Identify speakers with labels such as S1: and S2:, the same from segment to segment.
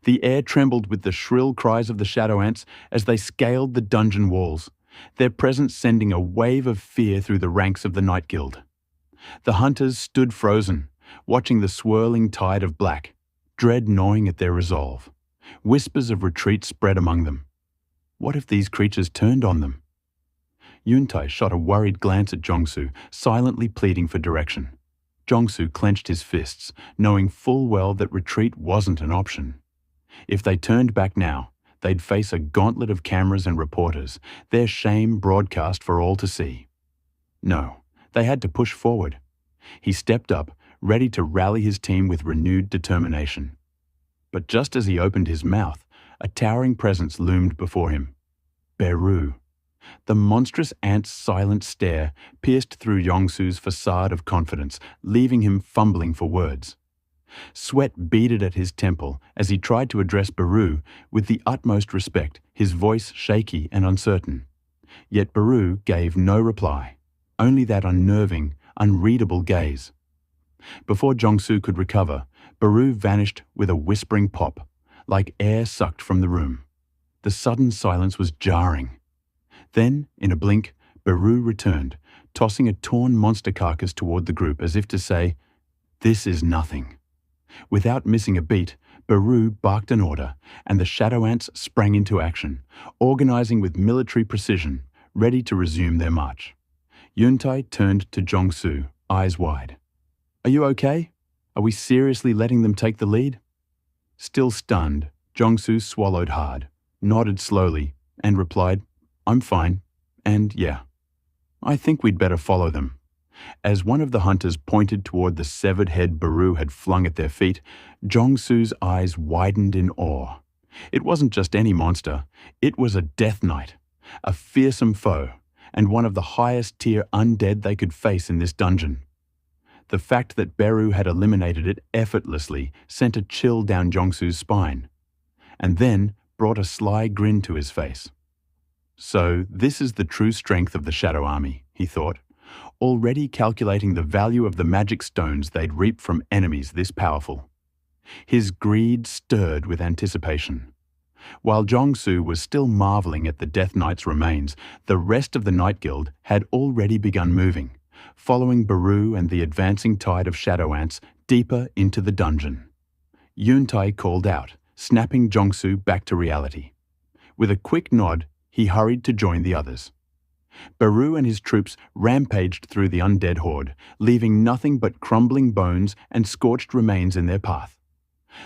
S1: The air trembled with the shrill cries of the shadow ants as they scaled the dungeon walls, their presence sending a wave of fear through the ranks of the Night Guild. The hunters stood frozen, watching the swirling tide of black, dread gnawing at their resolve. Whispers of retreat spread among them. What if these creatures turned on them? Yuntai shot a worried glance at Jongsu, silently pleading for direction. Jongsu clenched his fists, knowing full well that retreat wasn't an option. If they turned back now, they'd face a gauntlet of cameras and reporters, their shame broadcast for all to see. No, they had to push forward. He stepped up, ready to rally his team with renewed determination. But just as he opened his mouth, a towering presence loomed before him. Beru. The monstrous ant's silent stare pierced through Yongsu's facade of confidence, leaving him fumbling for words. Sweat beaded at his temple as he tried to address Beru with the utmost respect, his voice shaky and uncertain. Yet Beru gave no reply, only that unnerving, unreadable gaze. Before Jongsu could recover, Beru vanished with a whispering pop, like air sucked from the room. The sudden silence was jarring. Then, in a blink, Beru returned, tossing a torn monster carcass toward the group as if to say, "This is nothing." Without missing a beat, Beru barked an order, and the shadow ants sprang into action, organizing with military precision, ready to resume their march. Yuntai turned to Jongsu, eyes wide. "Are you okay? Are we seriously letting them take the lead?" Still stunned, Jongsu swallowed hard, nodded slowly, and replied, "I'm fine, and yeah, I think we'd better follow them." As one of the hunters pointed toward the severed head Beru had flung at their feet, Jongsu's eyes widened in awe. It wasn't just any monster, it was a death knight, a fearsome foe, and one of the highest-tier undead they could face in this dungeon. The fact that Beru had eliminated it effortlessly sent a chill down Jongsu's spine, and then brought a sly grin to his face. So this is the true strength of the Shadow Army, he thought, already calculating the value of the magic stones they'd reap from enemies this powerful. His greed stirred with anticipation. While Jongsu was still marveling at the Death Knight's remains, the rest of the Night Guild had already begun moving, following Beru and the advancing tide of shadow ants deeper into the dungeon. Yuntai called out, snapping Jongsu back to reality. With a quick nod, he hurried to join the others. Beru and his troops rampaged through the undead horde, leaving nothing but crumbling bones and scorched remains in their path.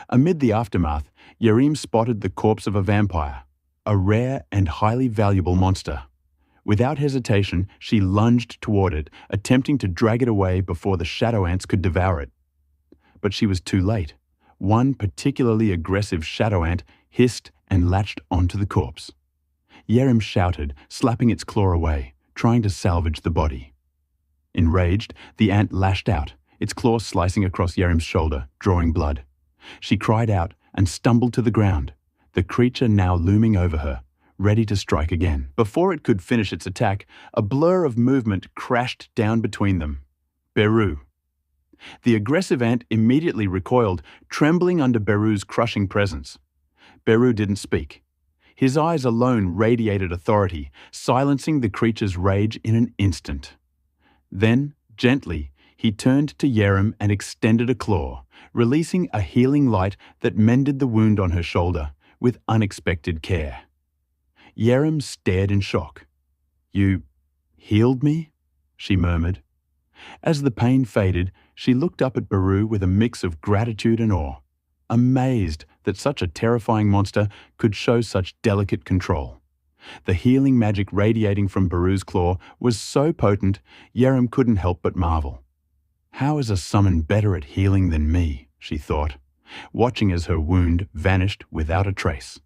S1: Amid the aftermath, Yerim spotted the corpse of a vampire, a rare and highly valuable monster. Without hesitation, she lunged toward it, attempting to drag it away before the shadow ants could devour it. But she was too late. One particularly aggressive shadow ant hissed and latched onto the corpse. Yerim shouted, slapping its claw away, trying to salvage the body. Enraged, the ant lashed out, its claw slicing across Yerim's shoulder, drawing blood. She cried out and stumbled to the ground, the creature now looming over her, ready to strike again. Before it could finish its attack, a blur of movement crashed down between them. Beru. The aggressive ant immediately recoiled, trembling under Beru's crushing presence. Beru didn't speak. His eyes alone radiated authority, silencing the creature's rage in an instant. Then, gently, he turned to Yerim and extended a claw, releasing a healing light that mended the wound on her shoulder with unexpected care. Yerim stared in shock. "You healed me?" she murmured. As the pain faded, she looked up at Beru with a mix of gratitude and awe, amazed that such a terrifying monster could show such delicate control. The healing magic radiating from Beru's claw was so potent, Yerim couldn't help but marvel. "How is a summon better at healing than me?" she thought, watching as her wound vanished without a trace.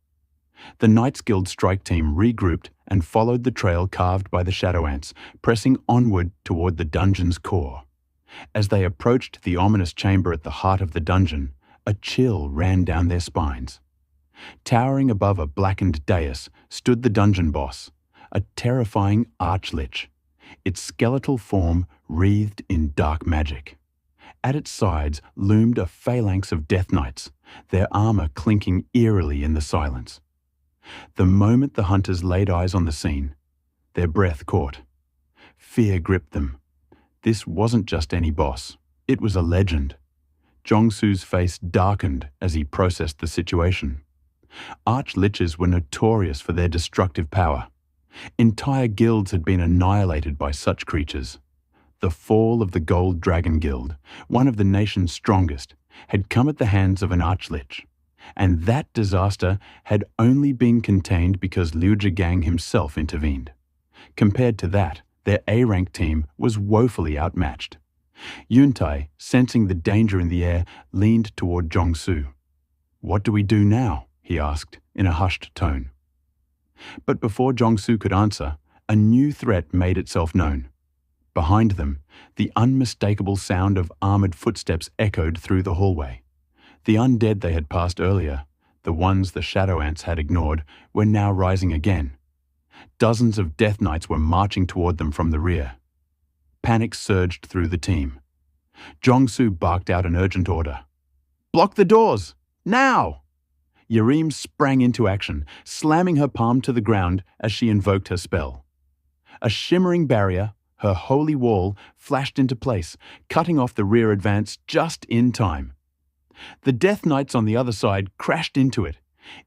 S1: The Knights Guild strike team regrouped and followed the trail carved by the shadow ants, pressing onward toward the dungeon's core. As they approached the ominous chamber at the heart of the dungeon, a chill ran down their spines. Towering above a blackened dais stood the dungeon boss, a terrifying archlich, its skeletal form wreathed in dark magic. At its sides loomed a phalanx of death knights, their armor clinking eerily in the silence. The moment the hunters laid eyes on the scene, their breath caught. Fear gripped them. This wasn't just any boss. It was a legend. Jong-su's face darkened as he processed the situation. Arch-liches were notorious for their destructive power. Entire guilds had been annihilated by such creatures. The fall of the Gold Dragon Guild, one of the nation's strongest, had come at the hands of an Arch-lich. And that disaster had only been contained because Liu Zhigang himself intervened. Compared to that, their A-rank team was woefully outmatched. Yuntai, sensing the danger in the air, leaned toward Jong-su. "What do we do now?" he asked in a hushed tone. But before Jong-su could answer, a new threat made itself known. Behind them, the unmistakable sound of armored footsteps echoed through the hallway. The undead they had passed earlier, the ones the shadow ants had ignored, were now rising again. Dozens of Death Knights were marching toward them from the rear. Panic surged through the team. Jong-su barked out an urgent order. "Block the doors! Now!" Yareem sprang into action, slamming her palm to the ground as she invoked her spell. A shimmering barrier, her holy wall, flashed into place, cutting off the rear advance just in time. The Death Knights on the other side crashed into it,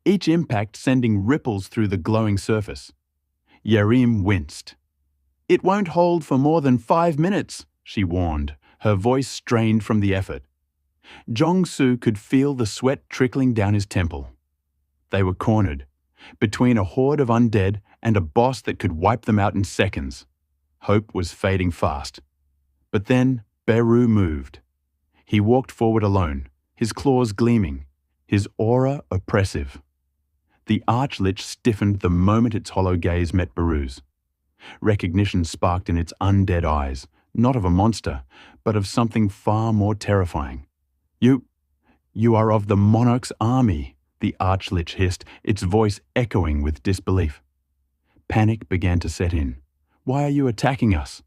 S1: each impact sending ripples through the glowing surface. Yareem winced. "It won't hold for more than 5 minutes," she warned, her voice strained from the effort. Jong-su could feel the sweat trickling down his temple. They were cornered, between a horde of undead and a boss that could wipe them out in seconds. Hope was fading fast. But then Beru moved. He walked forward alone, his claws gleaming, his aura oppressive. The Arch-lich stiffened the moment its hollow gaze met Beru's. Recognition sparked in its undead eyes, not of a monster, but of something far more terrifying. You are of the monarch's army," the Arch-lich hissed, its voice echoing with disbelief. Panic began to set in. "Why are you attacking us?"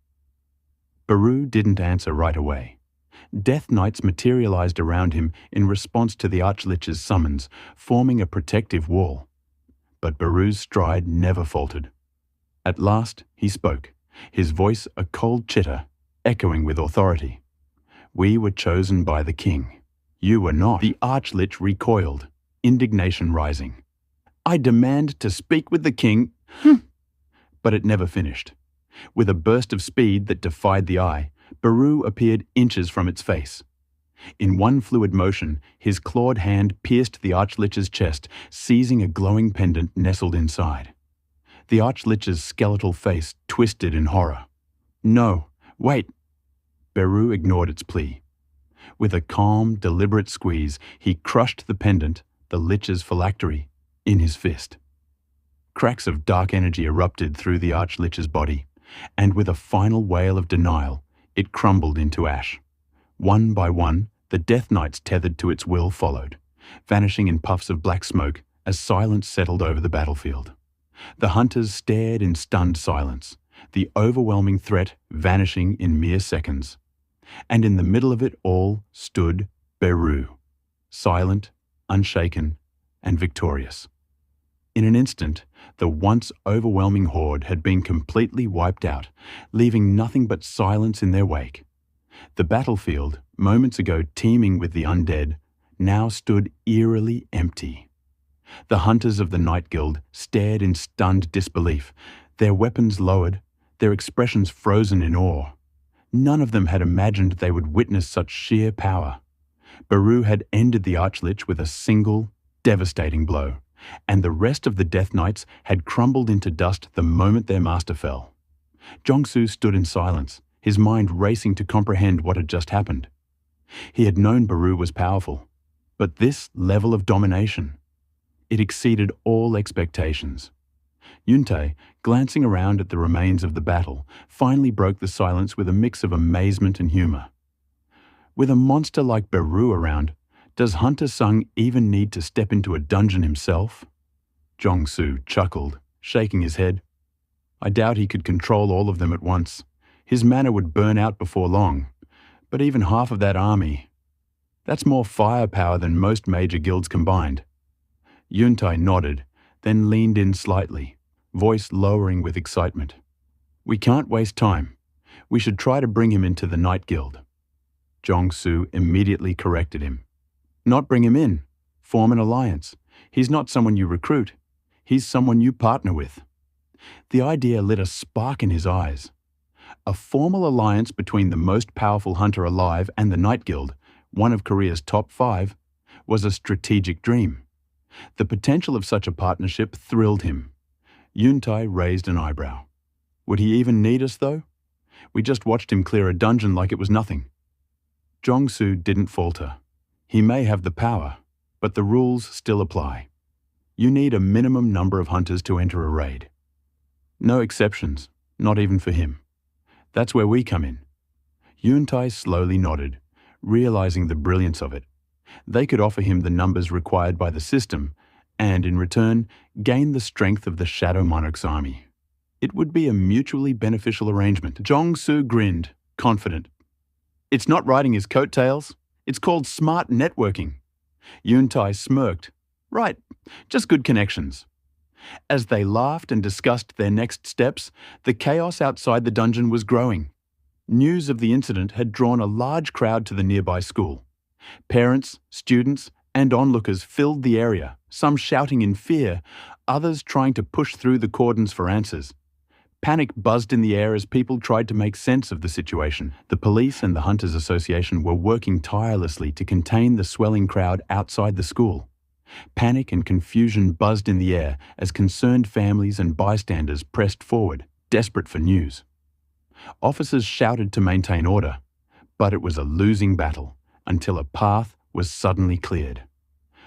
S1: Beru didn't answer right away. Death Knights materialized around him in response to the Arch-lich's summons, forming a protective wall. But Beru's stride never faltered. At last, he spoke, his voice a cold chitter, echoing with authority. "We were chosen by the king. You were not." The Arch-lich recoiled, indignation rising. "I demand to speak with the king." But it never finished. With a burst of speed that defied the eye, Beru appeared inches from its face. In one fluid motion, his clawed hand pierced the Arch-lich's chest, seizing a glowing pendant nestled inside. The Arch-lich's skeletal face twisted in horror. "No, wait." Beru ignored its plea. With a calm, deliberate squeeze, he crushed the pendant, the lich's phylactery, in his fist. Cracks of dark energy erupted through the Arch-lich's body, and with a final wail of denial, it crumbled into ash. One by one, the Death Knights tethered to its will followed, vanishing in puffs of black smoke as silence settled over the battlefield. The hunters stared in stunned silence, the overwhelming threat vanishing in mere seconds. And in the middle of it all stood Beru, silent, unshaken, and victorious. In an instant, the once overwhelming horde had been completely wiped out, leaving nothing but silence in their wake. The battlefield, moments ago teeming with the undead, now stood eerily empty. The hunters of the Night Guild stared in stunned disbelief, their weapons lowered, their expressions frozen in awe. None of them had imagined they would witness such sheer power. Beru had ended the Arch-lich with a single, devastating blow, and the rest of the Death Knights had crumbled into dust the moment their master fell. Jong-su stood in silence, his mind racing to comprehend what had just happened. He had known Beru was powerful, but this level of domination, it exceeded all expectations. Yuntai, glancing around at the remains of the battle, finally broke the silence with a mix of amazement and humor. With a monster like Beru around, does Hunter Sung even need to step into a dungeon himself? Jong-su chuckled, shaking his head. I doubt he could control all of them at once. His mana would burn out before long. But even half of that army... That's more firepower than most major guilds combined. Yuntai nodded, then leaned in slightly, voice lowering with excitement. We can't waste time. We should try to bring him into the Night Guild. Jong-su immediately corrected him. Not bring him in. Form an alliance. He's not someone you recruit. He's someone you partner with. The idea lit a spark in his eyes. A formal alliance between the most powerful hunter alive and the Night Guild, one of Korea's top 5, was a strategic dream. The potential of such a partnership thrilled him. Yuntai raised an eyebrow. Would he even need us, though? We just watched him clear a dungeon like it was nothing. Jong-su didn't falter. He may have the power, but the rules still apply. You need a minimum number of hunters to enter a raid. No exceptions, not even for him. That's where we come in. Yuntai slowly nodded, realizing the brilliance of it. They could offer him the numbers required by the system, and in return, gain the strength of the Shadow Monarch's army. It would be a mutually beneficial arrangement. Jong-su grinned, confident. It's not riding his coattails. It's called smart networking. Yuntai smirked. Right, just good connections. As they laughed and discussed their next steps, the chaos outside the dungeon was growing. News of the incident had drawn a large crowd to the nearby school. Parents, students, and onlookers filled the area, some shouting in fear, others trying to push through the cordons for answers. Panic buzzed in the air as people tried to make sense of the situation. The police and the Hunters Association were working tirelessly to contain the swelling crowd outside the school. Panic and confusion buzzed in the air as concerned families and bystanders pressed forward, desperate for news. Officers shouted to maintain order, but it was a losing battle until a path was suddenly cleared.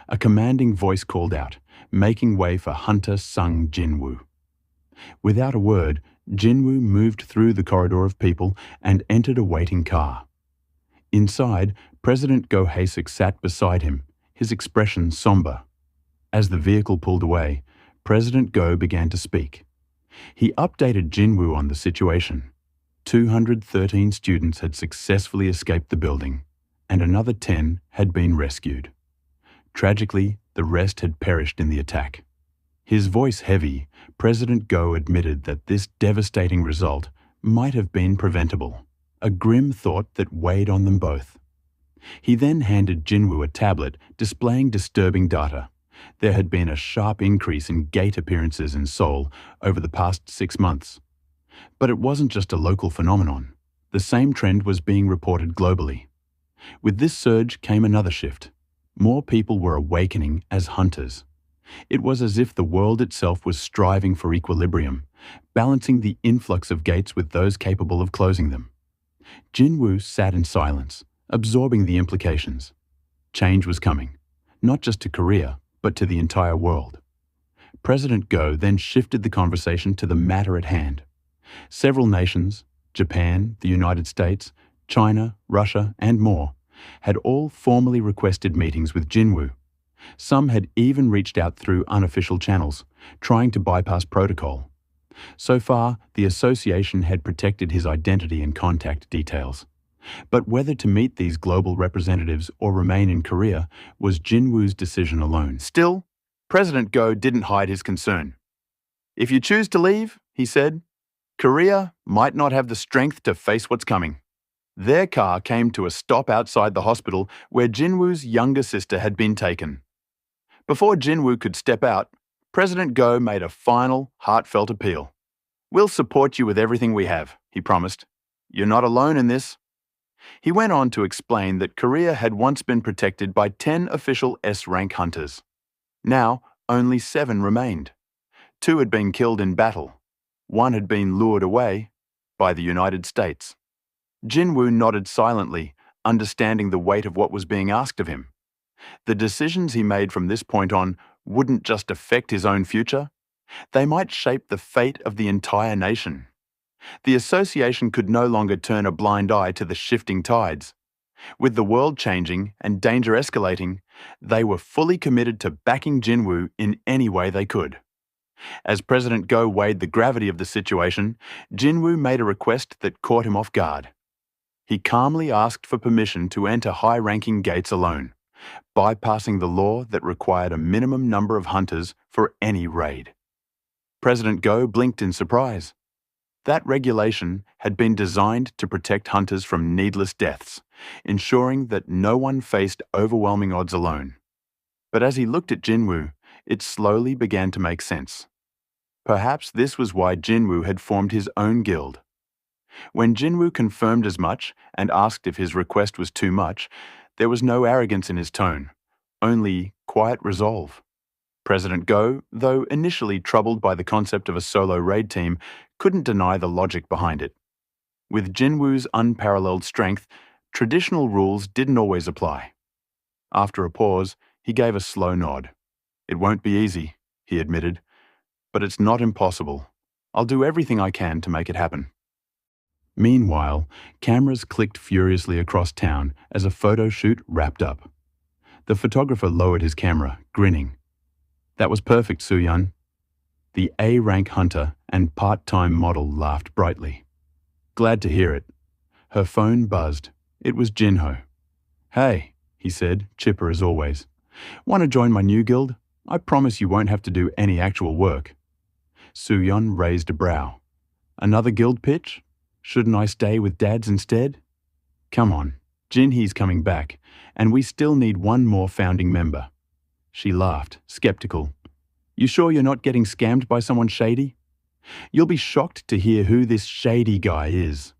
S1: A commanding voice called out, making way for Hunter Sung Jinwoo. Without a word, Jinwoo moved through the corridor of people and entered a waiting car. Inside, President Go Haesuk sat beside him, his expression somber. As the vehicle pulled away, President Go began to speak. He updated Jinwoo on the situation. 213 students had successfully escaped the building, and another 10 had been rescued. Tragically, the rest had perished in the attack. His voice heavy, President Go admitted that this devastating result might have been preventable, a grim thought that weighed on them both. He then handed Jinwoo a tablet displaying disturbing data. There had been a sharp increase in gate appearances in Seoul over the past 6 months. But it wasn't just a local phenomenon. The same trend was being reported globally. With this surge came another shift. More people were awakening as hunters. It was as if the world itself was striving for equilibrium, balancing the influx of gates with those capable of closing them. Jinwoo sat in silence, absorbing the implications. Change was coming, not just to Korea, but to the entire world. President Go then shifted the conversation to the matter at hand. Several nations, Japan, the United States, China, Russia, and more, had all formally requested meetings with Jinwoo. Some had even reached out through unofficial channels, trying to bypass protocol. So far, the association had protected his identity and contact details. But whether to meet these global representatives or remain in Korea was Jinwoo's decision alone. Still, President Go didn't hide his concern. If you choose to leave, he said, Korea might not have the strength to face what's coming. Their car came to a stop outside the hospital where Jinwoo's younger sister had been taken. Before Jinwoo could step out, President Go made a final, heartfelt appeal. We'll support you with everything we have, he promised. You're not alone in this. He went on to explain that Korea had once been protected by 10 official S-rank hunters. Now, only 7 remained. 2 had been killed in battle. 1 had been lured away by the United States. Jinwoo nodded silently, understanding the weight of what was being asked of him. The decisions he made from this point on wouldn't just affect his own future, they might shape the fate of the entire nation. The association could no longer turn a blind eye to the shifting tides. With the world changing and danger escalating, they were fully committed to backing Jinwoo in any way they could. As President Go weighed the gravity of the situation, Jinwoo made a request that caught him off guard. He calmly asked for permission to enter high-ranking gates alone, bypassing the law that required a minimum number of hunters for any raid. President Go blinked in surprise. That regulation had been designed to protect hunters from needless deaths, ensuring that no one faced overwhelming odds alone. But as he looked at Jinwoo, it slowly began to make sense. Perhaps this was why Jinwoo had formed his own guild. When Jinwoo confirmed as much and asked if his request was too much, there was no arrogance in his tone, only quiet resolve. President Go, though initially troubled by the concept of a solo raid team, couldn't deny the logic behind it. With Jinwoo's unparalleled strength, traditional rules didn't always apply. After a pause, he gave a slow nod. "It won't be easy," he admitted, "but it's not impossible. I'll do everything I can to make it happen." Meanwhile, cameras clicked furiously across town as a photo shoot wrapped up. The photographer lowered his camera, grinning. "That was perfect, Soo-yeon." The A-rank hunter and part-time model laughed brightly. "Glad to hear it." Her phone buzzed. It was Jinho. "Hey," he said, chipper as always. "Want to join my new guild? I promise you won't have to do any actual work." Soo-yeon raised a brow. "Another guild pitch? Shouldn't I stay with Dads instead?" "Come on, Jinhee's coming back, and we still need one more founding member." She laughed, skeptical. "You sure you're not getting scammed by someone shady?" "You'll be shocked to hear who this shady guy is."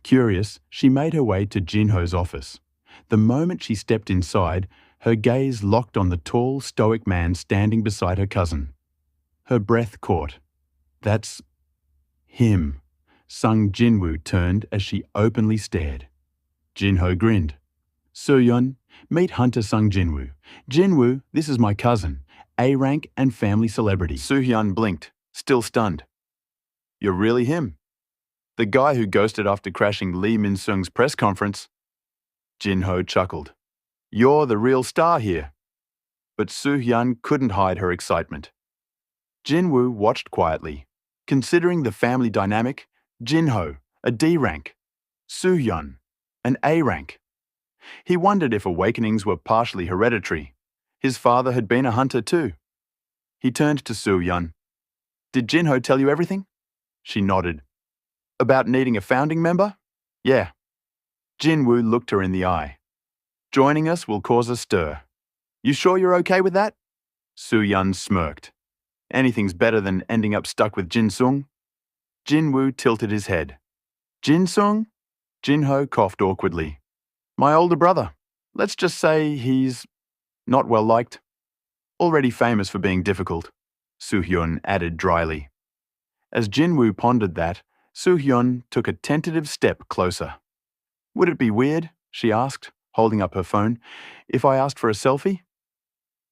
S1: Curious, she made her way to Jinho's office. The moment she stepped inside, her gaze locked on the tall, stoic man standing beside her cousin. Her breath caught. "That's him." Sung Jinwoo turned as she openly stared. Jinho grinned. "Soo-yeon, meet Hunter Sung Jinwoo. Jinwoo, this is my cousin, A-rank and family celebrity." Soo-yeon blinked, still stunned. "You're really him? The guy who ghosted after crashing Lee Min-sung's press conference?" Jinho chuckled. "You're the real star here." But Soo-yeon couldn't hide her excitement. Jinwoo watched quietly. Considering the family dynamic, Jinho, a D-rank, Soo-yeon, an A-rank. He wondered if awakenings were partially hereditary. His father had been a hunter too. He turned to Soo-yeon. "Did Jinho tell you everything?" She nodded. "About needing a founding member?" "Yeah." Jinwoo looked her in the eye. "Joining us will cause a stir. You sure you're okay with that?" Soo-yeon smirked. "Anything's better than ending up stuck with Jin-sung." Jinwoo tilted his head. "Jin-sung?" Jinho coughed awkwardly. "My older brother. Let's just say he's not well liked. Already famous for being difficult," Soo-hyun added dryly. As Jinwoo pondered that, Soo-hyun took a tentative step closer. "Would it be weird," she asked, holding up her phone, "if I asked for a selfie?"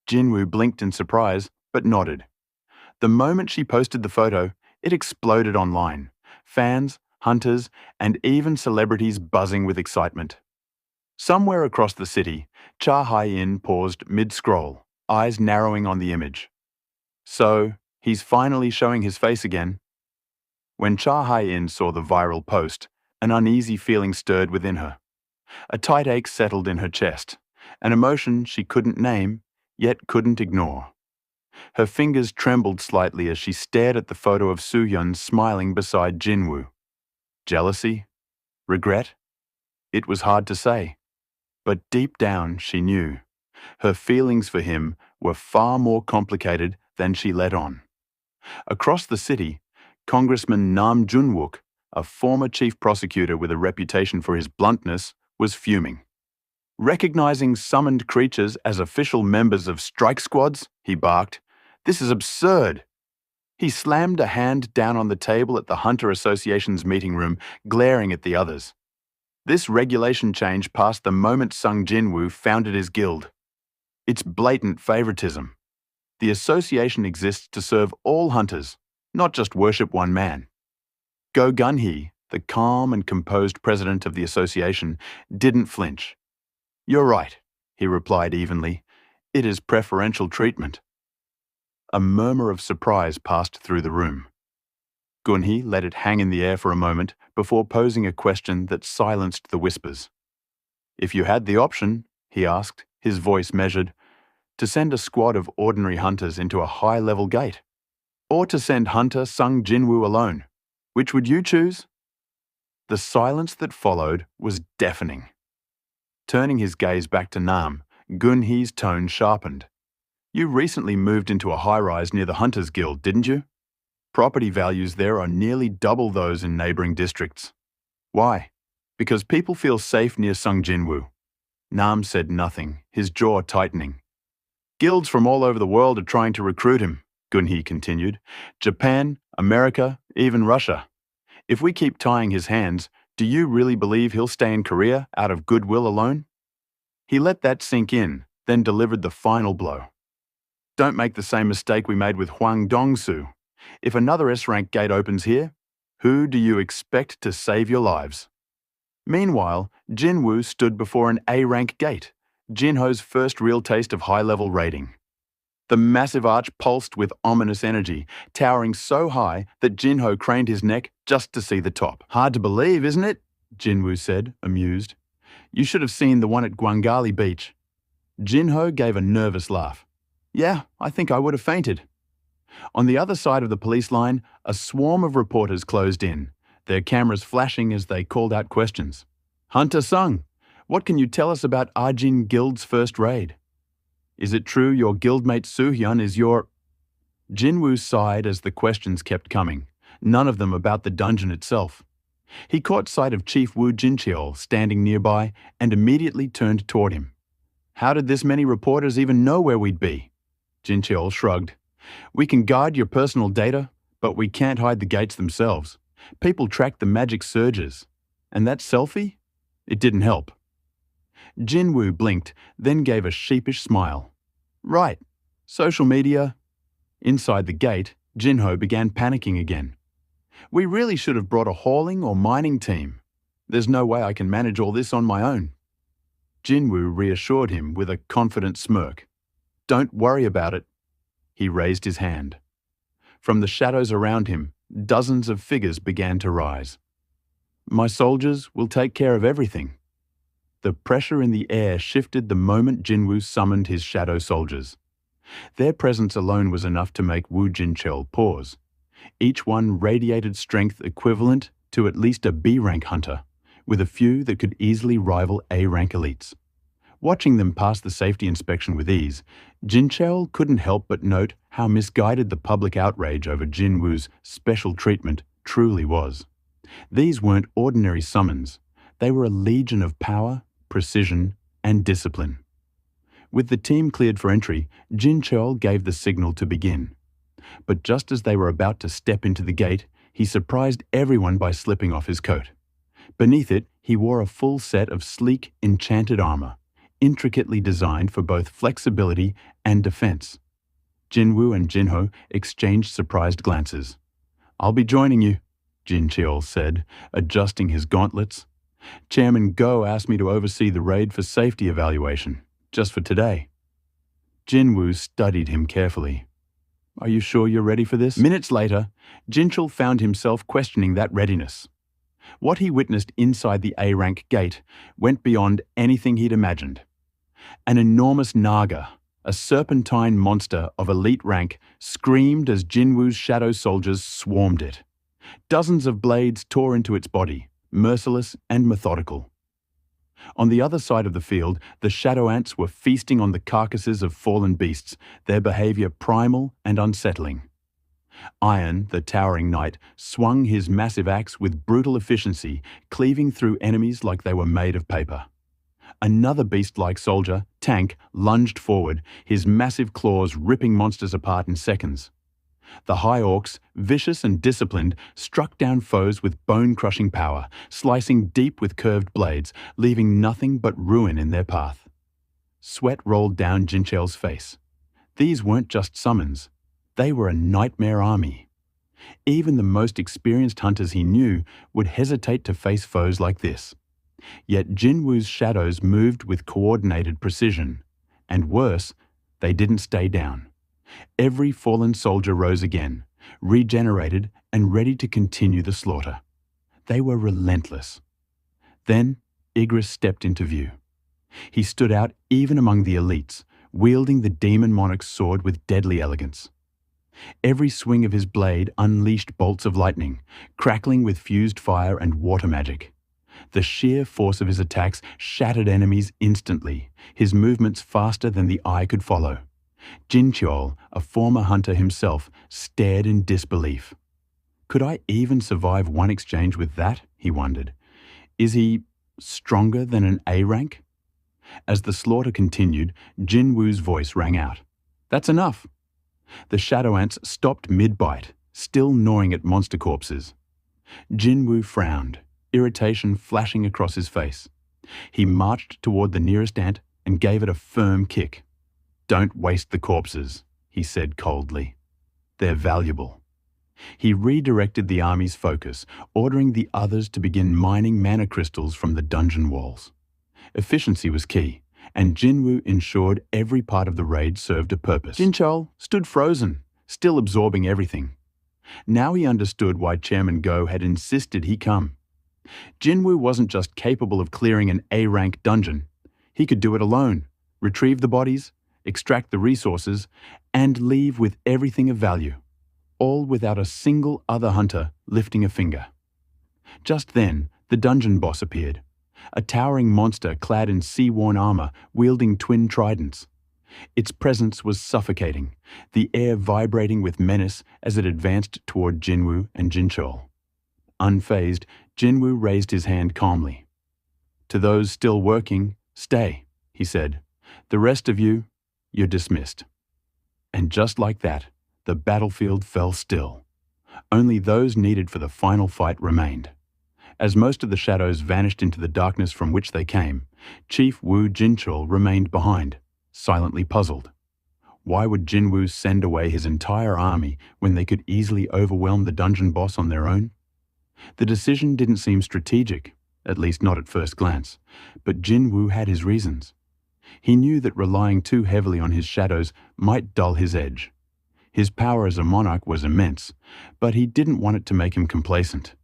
S1: Jinwoo blinked in surprise, but nodded. The moment she posted the photo, it exploded online. Fans, hunters, and even celebrities buzzing with excitement. Somewhere across the city, Cha Hai-in paused mid-scroll, eyes narrowing on the image. "So, he's finally showing his face again." When Cha Hai-in saw the viral post, an uneasy feeling stirred within her. A tight ache settled in her chest, an emotion she couldn't name, yet couldn't ignore. Her fingers trembled slightly as she stared at the photo of Soo-yeon smiling beside Jinwoo. Jealousy? Regret? It was hard to say. But deep down, she knew. Her feelings for him were far more complicated than she let on. Across the city, Congressman Nam Jun-wook, a former chief prosecutor with a reputation for his bluntness, was fuming. "Recognizing summoned creatures as official members of strike squads?" he barked. "This is absurd." He slammed a hand down on the table at the Hunter Association's meeting room, glaring at the others. This regulation change passed the moment Sung Jinwoo founded his guild. It's blatant favoritism. The association exists to serve all hunters, not just worship one man. Go Gun-hee, the calm and composed president of the association, didn't flinch. "You're right," he replied evenly. "It is preferential treatment." A murmur of surprise passed through the room. Gunhee let it hang in the air for a moment before posing a question that silenced the whispers. If you had the option, he asked, his voice measured, to send a squad of ordinary hunters into a high-level gate, or to send hunter Sung Jinwoo alone, which would you choose? The silence that followed was deafening. Turning his gaze back to Nam, Gunhee's tone sharpened. You recently moved into a high-rise near the Hunters Guild, didn't you? Property values there are nearly double those in neighbouring districts. Why? Because people feel safe near Sung Jinwoo. Nam said nothing, his jaw tightening. Guilds from all over the world are trying to recruit him, Gunhee continued. Japan, America, even Russia. If we keep tying his hands, do you really believe he'll stay in Korea out of goodwill alone? He let that sink in, then delivered the final blow. Don't make the same mistake we made with Hwang Dong-soo. If another S-rank gate opens here, who do you expect to save your lives? Meanwhile, Jinwoo stood before an A-rank gate, Jinho's first real taste of high-level raiding. The massive arch pulsed with ominous energy, towering so high that Jinho craned his neck just to see the top. Hard to believe, isn't it? Jinwoo said, amused. You should have seen the one at Gwangali Beach. Jinho gave a nervous laugh. Yeah, I think I would have fainted. On the other side of the police line, a swarm of reporters closed in, their cameras flashing as they called out questions. Hunter Sung, what can you tell us about Arjin Guild's first raid? Is it true your guildmate Soo-hyun is your... Jinwoo sighed as the questions kept coming, none of them about the dungeon itself. He caught sight of Chief Woo Jincheol standing nearby and immediately turned toward him. How did this many reporters even know where we'd be? Jincheol shrugged. We can guard your personal data, but we can't hide the gates themselves. People track the magic surges. And that selfie? It didn't help. Jinwoo blinked, then gave a sheepish smile. Right. Social media. Inside the gate, Jinho began panicking again. We really should have brought a hauling or mining team. There's no way I can manage all this on my own. Jinwoo reassured him with a confident smirk. Don't worry about it. He raised his hand. From the shadows around him, dozens of figures began to rise. My soldiers will take care of everything. The pressure in the air shifted the moment Jinwoo summoned his shadow soldiers. Their presence alone was enough to make Woo Jincheol pause. Each one radiated strength equivalent to at least a B-rank hunter, with a few that could easily rival A-rank elites. Watching them pass the safety inspection with ease, Jincheol couldn't help but note how misguided the public outrage over Jinwoo's special treatment truly was. These weren't ordinary summons. They were a legion of power, precision, and discipline. With the team cleared for entry, Jincheol gave the signal to begin. But just as they were about to step into the gate, he surprised everyone by slipping off his coat. Beneath it, he wore a full set of sleek, enchanted armor, intricately designed for both flexibility and defense. Jinwoo and Jinho exchanged surprised glances. I'll be joining you, Jincheol said, adjusting his gauntlets. Chairman Go asked me to oversee the raid for safety evaluation, just for today. Jinwoo studied him carefully. Are you sure you're ready for this? Minutes later, Jincheol found himself questioning that readiness. What he witnessed inside the A-rank gate went beyond anything he'd imagined. An enormous naga, a serpentine monster of elite rank, screamed as Jinwoo's shadow soldiers swarmed it. Dozens of blades tore into its body, merciless and methodical. On the other side of the field, the shadow ants were feasting on the carcasses of fallen beasts, their behavior primal and unsettling. Iron, the towering knight, swung his massive axe with brutal efficiency, cleaving through enemies like they were made of paper. Another beast-like soldier, Tank, lunged forward, his massive claws ripping monsters apart in seconds. The High Orcs, vicious and disciplined, struck down foes with bone-crushing power, slicing deep with curved blades, leaving nothing but ruin in their path. Sweat rolled down Jincheol's face. These weren't just summons. They were a nightmare army. Even the most experienced hunters he knew would hesitate to face foes like this. Yet Jinwoo's shadows moved with coordinated precision. And worse, they didn't stay down. Every fallen soldier rose again, regenerated and ready to continue the slaughter. They were relentless. Then, Igris stepped into view. He stood out even among the elites, wielding the demon monarch's sword with deadly elegance. Every swing of his blade unleashed bolts of lightning, crackling with fused fire and water magic. The sheer force of his attacks shattered enemies instantly, his movements faster than the eye could follow. Jinchol, a former hunter himself, stared in disbelief. Could I even survive one exchange with that? He wondered. Is he stronger than an A rank? As the slaughter continued, Jinwu's voice rang out. That's enough. The shadow ants stopped mid-bite, still gnawing at monster corpses. Jinwu frowned, irritation flashing across his face. He marched toward the nearest ant and gave it a firm kick. Don't waste the corpses, he said coldly. They're valuable. He redirected the army's focus, ordering the others to begin mining mana crystals from the dungeon walls. Efficiency was key, and Jinwu ensured every part of the raid served a purpose. Jinchol stood frozen, still absorbing everything. Now he understood why Chairman Go had insisted he come. Jinwu wasn't just capable of clearing an A-rank dungeon. He could do it alone, retrieve the bodies, extract the resources, and leave with everything of value, all without a single other hunter lifting a finger. Just then, the dungeon boss appeared, a towering monster clad in sea-worn armor, wielding twin tridents. Its presence was suffocating, the air vibrating with menace as it advanced toward Jinwu and Jinchol. Unfazed, Jinwu raised his hand calmly. To those still working, stay, he said. The rest of you, you're dismissed. And just like that, the battlefield fell still. Only those needed for the final fight remained. As most of the shadows vanished into the darkness from which they came, Chief Wu Jinchol remained behind, silently puzzled. Why would Jinwu send away his entire army when they could easily overwhelm the dungeon boss on their own? The decision didn't seem strategic, at least not at first glance, but Jinwu had his reasons. He knew that relying too heavily on his shadows might dull his edge. His power as a monarch was immense, but he didn't want it to make him complacent.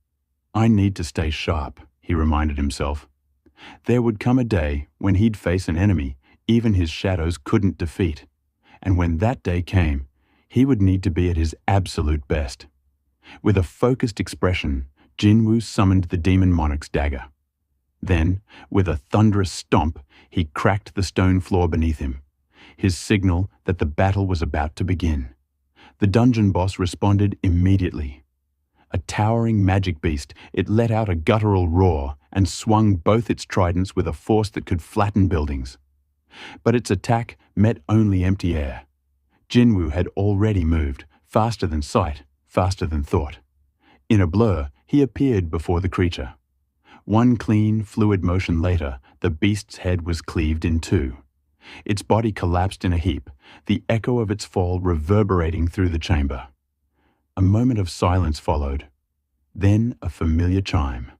S1: I need to stay sharp, he reminded himself. There would come a day when he'd face an enemy even his shadows couldn't defeat, and when that day came, he would need to be at his absolute best. With a focused expression, Jinwu summoned the demon monarch's dagger. Then, with a thunderous stomp, he cracked the stone floor beneath him, his signal that the battle was about to begin. The dungeon boss responded immediately. A towering magic beast, it let out a guttural roar and swung both its tridents with a force that could flatten buildings. But its attack met only empty air. Jinwu had already moved, faster than sight, faster than thought. In a blur, he appeared before the creature. One clean, fluid motion later, the beast's head was cleaved in two. Its body collapsed in a heap, the echo of its fall reverberating through the chamber. A moment of silence followed. Then a familiar chime.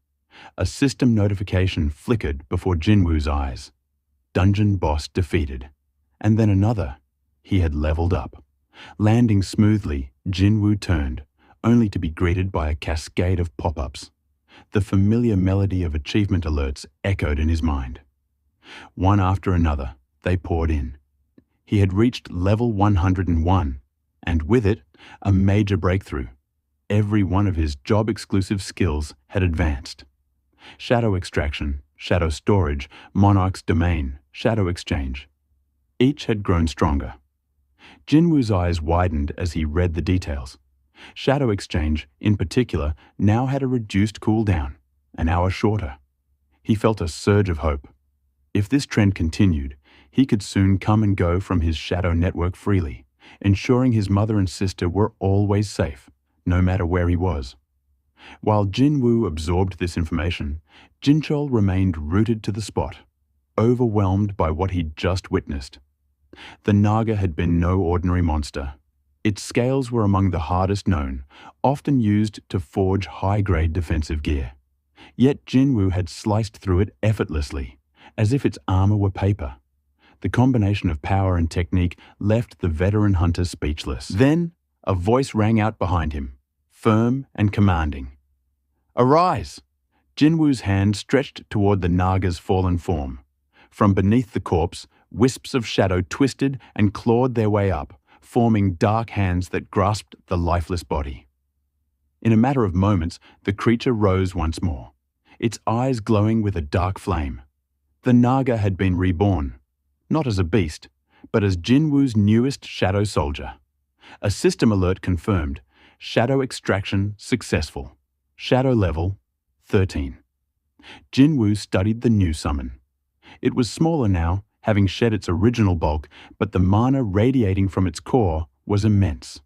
S1: A system notification flickered before Jinwu's eyes. Dungeon boss defeated. And then another. He had leveled up. Landing smoothly, Jinwu turned, only to be greeted by a cascade of pop-ups. The familiar melody of achievement alerts echoed in his mind. One after another, they poured in. He had reached level 101, and with it, a major breakthrough. Every one of his job-exclusive skills had advanced. Shadow extraction, shadow storage, monarch's domain, shadow exchange. Each had grown stronger. Jinwu's eyes widened as he read the details. Shadow exchange, in particular, now had a reduced cooldown, an hour shorter. He felt a surge of hope. If this trend continued, he could soon come and go from his shadow network freely, ensuring his mother and sister were always safe, no matter where he was. While Jinwu absorbed this information, Jinchol remained rooted to the spot, overwhelmed by what he'd just witnessed. The Naga had been no ordinary monster. Its scales were among the hardest known, often used to forge high-grade defensive gear. Yet Jinwu had sliced through it effortlessly, as if its armor were paper. The combination of power and technique left the veteran hunter speechless. Then, A voice rang out behind him, firm and commanding. "Arise!" Jinwoo's hand stretched toward the Naga's fallen form. From beneath the corpse, wisps of shadow twisted and clawed their way up, forming dark hands that grasped the lifeless body. In a matter of moments, the creature rose once more, its eyes glowing with a dark flame. The Naga had been reborn, not as a beast, but as Jinwoo's newest shadow soldier. A system alert confirmed. Shadow extraction successful. Shadow level 13. Jinwoo studied the new summon. It was smaller now, having shed its original bulk, but the mana radiating from its core was immense.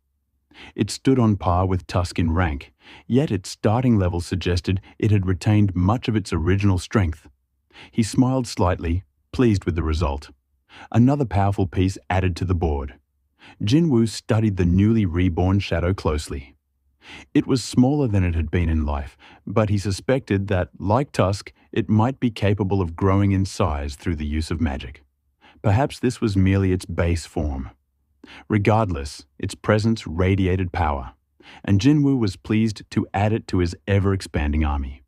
S1: It stood on par with Tusk in rank, yet its starting level suggested it had retained much of its original strength. He smiled slightly, pleased with the result. Another powerful piece added to the board. Jinwoo studied the newly reborn shadow closely. It was smaller than it had been in life, but he suspected that, like Tusk, it might be capable of growing in size through the use of magic. Perhaps this was merely its base form. Regardless, its presence radiated power, and Jinwoo was pleased to add it to his ever-expanding army.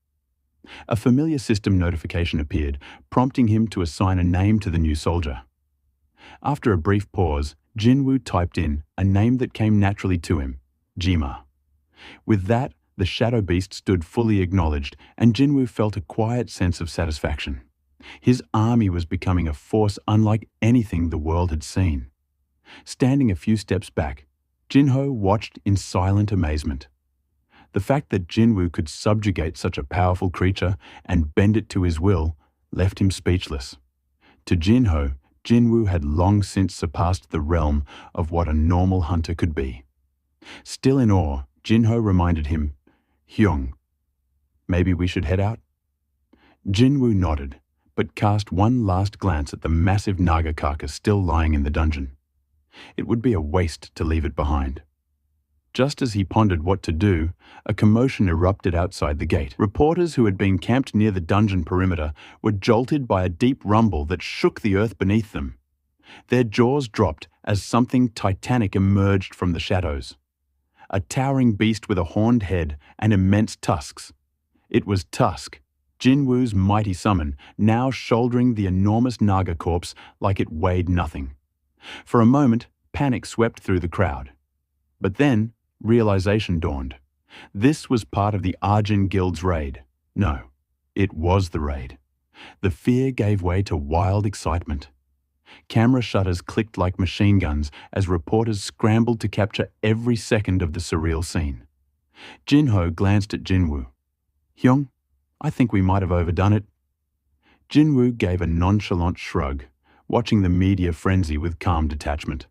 S1: A familiar system notification appeared, prompting him to assign a name to the new soldier. After a brief pause, Jinwoo typed in a name that came naturally to him, Jima. With that, the shadow beast stood fully acknowledged, and Jinwoo felt a quiet sense of satisfaction. His army was becoming a force unlike anything the world had seen. Standing a few steps back, Jinho watched in silent amazement. The fact that Jinwoo could subjugate such a powerful creature and bend it to his will left him speechless. To Jinho, Jinwoo had long since surpassed the realm of what a normal hunter could be. Still in awe, Jinho reminded him, "Hyung, maybe we should head out?" Jinwoo nodded, but cast one last glance at the massive Naga carcass still lying in the dungeon. It would be a waste to leave it behind. Just as he pondered what to do, a commotion erupted outside the gate. Reporters who had been camped near the dungeon perimeter were jolted by a deep rumble that shook the earth beneath them. Their jaws dropped as something titanic emerged from the shadows. A towering beast with a horned head and immense tusks. It was Tusk, Jinwoo's mighty summon, now shouldering the enormous Naga corpse like it weighed nothing. For a moment, panic swept through the crowd. But then, realization dawned. This was part of the Arjun Guild's raid. No, it was the raid. The fear gave way to wild excitement. Camera shutters clicked like machine guns as reporters scrambled to capture every second of the surreal scene. Jinho glanced at Jinwoo. "Hyung, I think we might have overdone it." Jinwoo gave a nonchalant shrug, watching the media frenzy with calm detachment.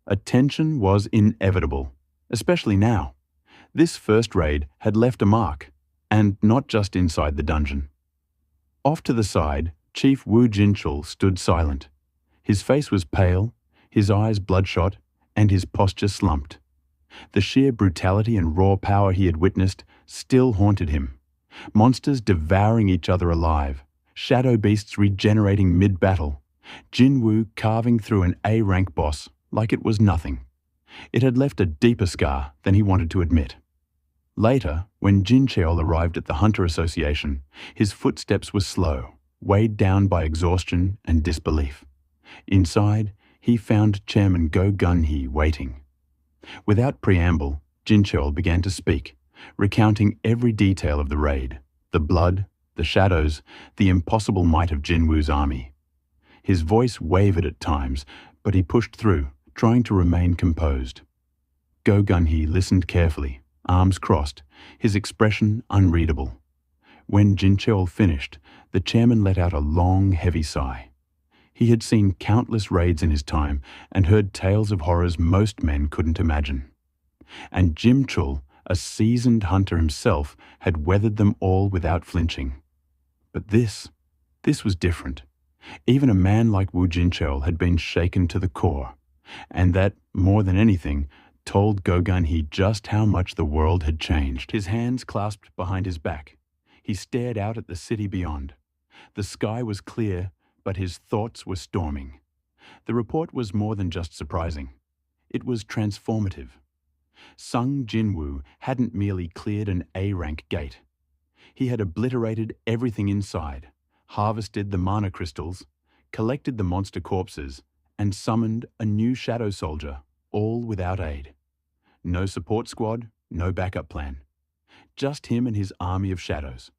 S1: Attention was inevitable, especially now. This first raid had left a mark, and not just inside the dungeon. Off to the side, Chief Wu Jinchul stood silent. His face was pale, his eyes bloodshot, and his posture slumped. The sheer brutality and raw power he had witnessed still haunted him. Monsters devouring each other alive, shadow beasts regenerating mid-battle, Jinwoo carving through an A-rank boss like it was nothing. It had left a deeper scar than he wanted to admit. Later, when Jin Cheol arrived at the Hunter Association, his footsteps were slow, weighed down by exhaustion and disbelief. Inside, he found Chairman Go Gun-hee waiting. Without preamble, Jin Cheol began to speak, recounting every detail of the raid, the blood, the shadows, the impossible might of Jinwoo's army. His voice wavered at times, but he pushed through, trying to remain composed. Go Gun-hee listened carefully, arms crossed, his expression unreadable. When Jin Cheol finished, the chairman let out a long, heavy sigh. He had seen countless raids in his time and heard tales of horrors most men couldn't imagine. And Jim Chul, a seasoned hunter himself, had weathered them all without flinching. But this was different. Even a man like Wu Jincheol had been shaken to the core, and that, more than anything, told Go Gun-hee just how much the world had changed. His hands clasped behind his back, he stared out at the city beyond. The sky was clear, but his thoughts were storming. The report was more than just surprising. It was transformative. Sung Jinwoo hadn't merely cleared an A-rank gate. He had obliterated everything inside, harvested the mana crystals, collected the monster corpses, and summoned a new shadow soldier, all without aid. No support squad, no backup plan. Just him and his army of shadows.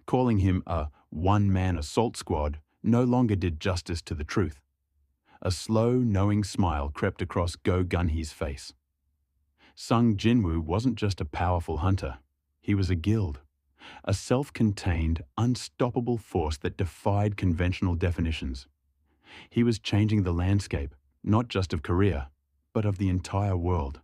S1: Calling him a one-man assault squad no longer did justice to the truth. A slow, knowing smile crept across Go Gunhee's face. Sung Jinwoo wasn't just a powerful hunter. He was a guild. A self-contained, unstoppable force that defied conventional definitions. He was changing the landscape, not just of Korea, but of the entire world.